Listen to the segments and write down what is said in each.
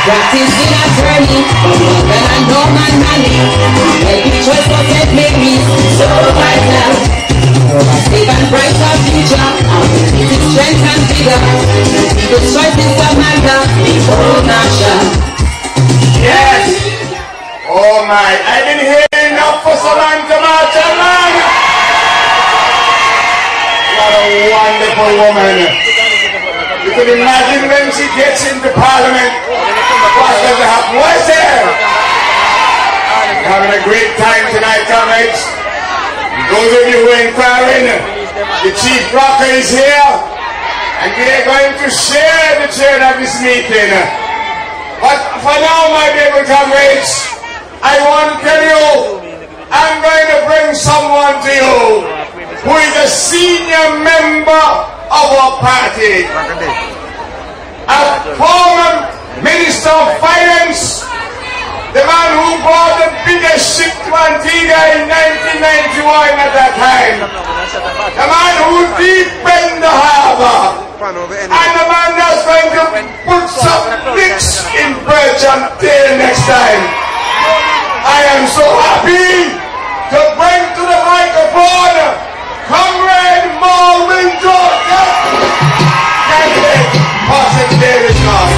Practice in a journey, but more than I know my money. Every choice was that made me so vital. For a safe and brighter future, I will need its strength and vigor. The choice is the matter, the whole nation. Yes! Oh my, I've been hearing enough for Samantha Martin, man! What a wonderful woman. You can imagine when she gets into Parliament, what's going to happen? What's there? Having a great time tonight, comrades. Those of you who are inquiring, the Chief Rocker is here, and we are going to share the chair of this meeting. But for now, my dear comrades, I want to tell you, I'm going to bring someone to you who is a senior member of our party, a former Minister of Finance, the man who brought the biggest ship to Antigua in 1991 at that time, the man who deepened the harbor, and the man that's going to put some bricks in Birch until next time. I am so happy to bring to the microphone Comrade Marvin Georgia, candidate Patrick Davis now.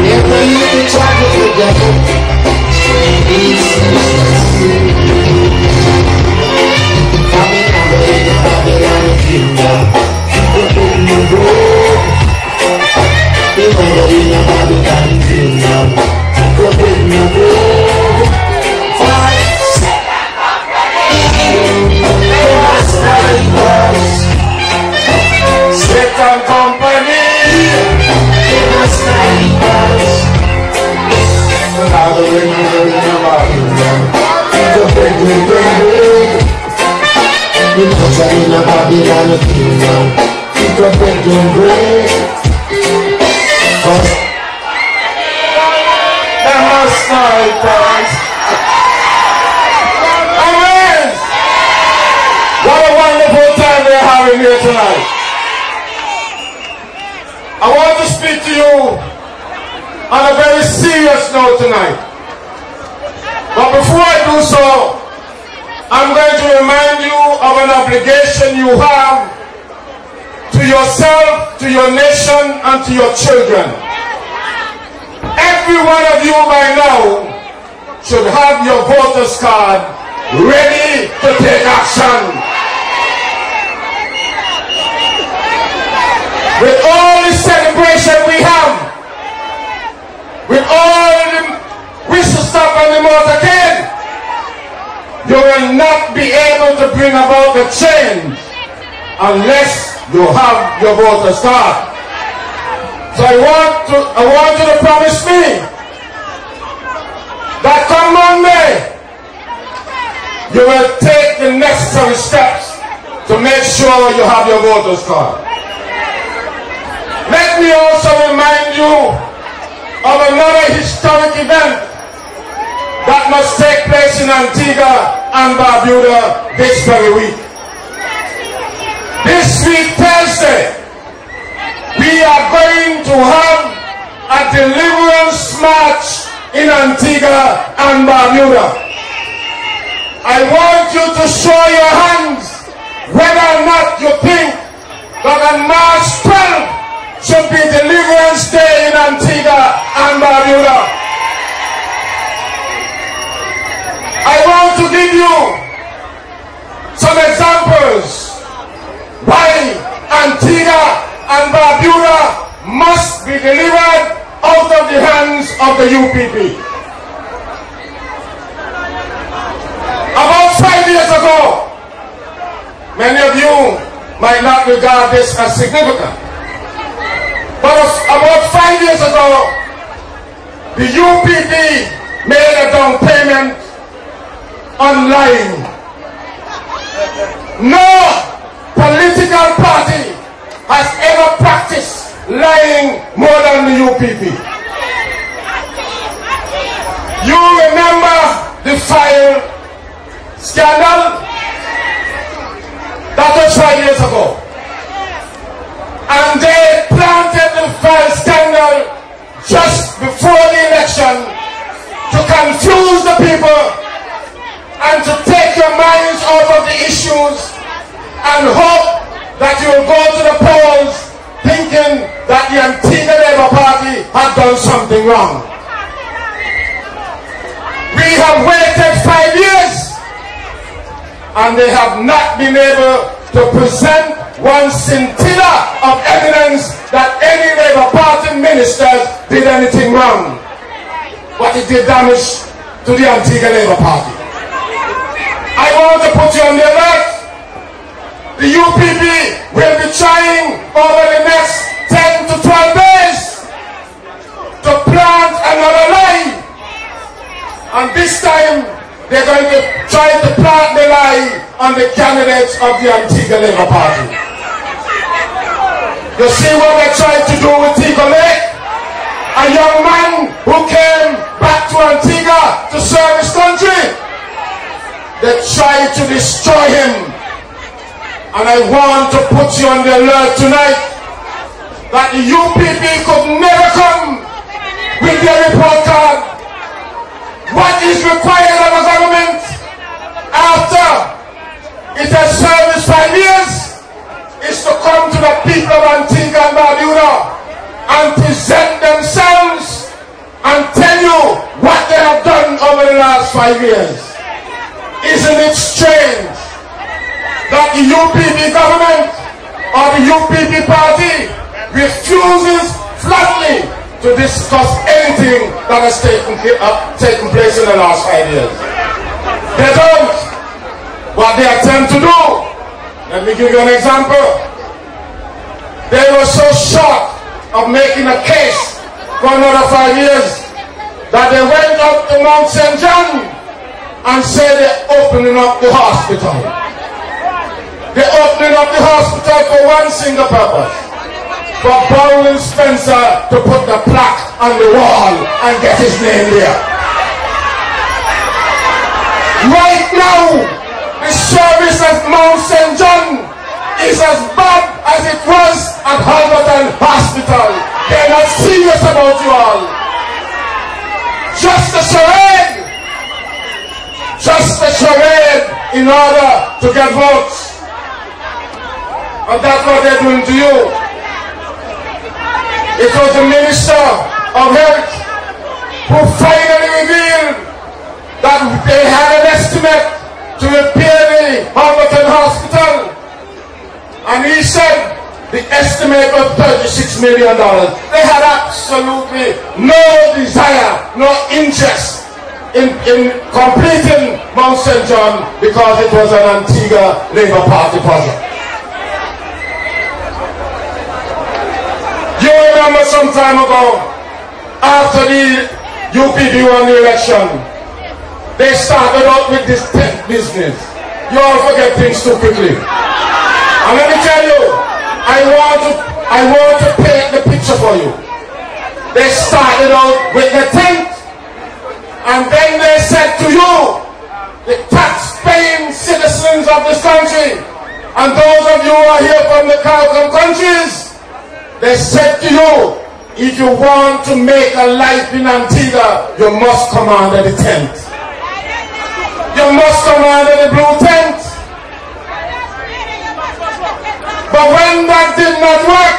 Never you can try to forget it's coming over in the Babylon kingdom. Keep on the road. Be over in the Babylon kingdom. Keep on the road. Sweat and Company. In a Babylon kingdom, keep a breaking bread. The must not pass. Amen. What a wonderful time we're having here tonight. I want to speak to you on a very serious note tonight. But before I do so, I'm going to remind you of an obligation you have to yourself, to your nation, and to your children. Every one of you by now should have your voter's card ready to take action. With all the celebration we have, with all the whistle stop on the motorcade, you will not be able to bring about the change unless you have your voter's card. So I want you to promise me that come Monday, you will take the necessary steps to make sure you have your voter's card. Let me also remind you of another historic event that must take place in Antigua and Barbuda this very week. This week, Thursday, we are going to have a deliverance march in Antigua and Barbuda. I want you to show your hands whether or not you think that on March 12th should be Deliverance Day in Antigua and Barbuda. I want to give you some examples why Antigua and Barbuda must be delivered out of the hands of the UPP. About 5 years ago, many of you might not regard this as significant, but about 5 years ago, the UPP made a down payment online. No political party has ever practiced lying more than the UPP. You remember the file scandal? That was 5 years ago. And they planted confuse the people and to take your minds out of the issues and hope that you will go to the polls thinking that the Antigua Labour Party had done something wrong. We have waited 5 years and they have not been able to present one scintilla of evidence that any Labour Party ministers did anything wrong. But it did damage to the Antigua Labour Party. I want to put you on the alert. The UPP will be trying over the next 10 to 12 days to plant another lie. And this time, they're going to try to plant the lie on the candidates of the Antigua Labour Party. You see what they tried to do with Tico Lake? A young man who came back to Antigua to serve his country. They tried to destroy him. And I want to put you on the alert tonight that the UPP could never come with their report card. What is required of a government after it has served its 5 years is to come to the people of Antigua and Barbuda and present themselves and tell you what they have done over the last 5 years. Isn't it strange that the UPP government or the UPP party refuses flatly to discuss anything that has taken place in the last 5 years? They don't. What they attempt to do, let me give you an example. They were so short of making a case for another 5 years that they went up to Mount St. John and said they're opening up the hospital. They're opening up the hospital for one single purpose: for Bowling Spencer to put the plaque on the wall and get his name there. Right now, the service at Mount St. John is as bad as it was at Halberton Hospital. They're not serious about you all. Just a charade. Just a charade in order to get votes. And that's what they're doing to you. It was the Minister of Health who finally revealed that they had an estimate to repair the Halberton Hospital. And he said the estimate was $36 million. They had absolutely no desire, no interest in completing Mount St. John because it was an Antigua Labour Party project. You remember some time ago, after the UPP won the election, they started out with this tent business. You all forget things too quickly. And let me tell you, I want to paint the picture for you. They started out with the tent, and then they said to you, the tax-paying citizens of this country, and those of you who are here from the Caribbean countries, they said to you, if you want to make a life in Antigua, you must come under the tent. You must come under the blue tent. But when that did not work,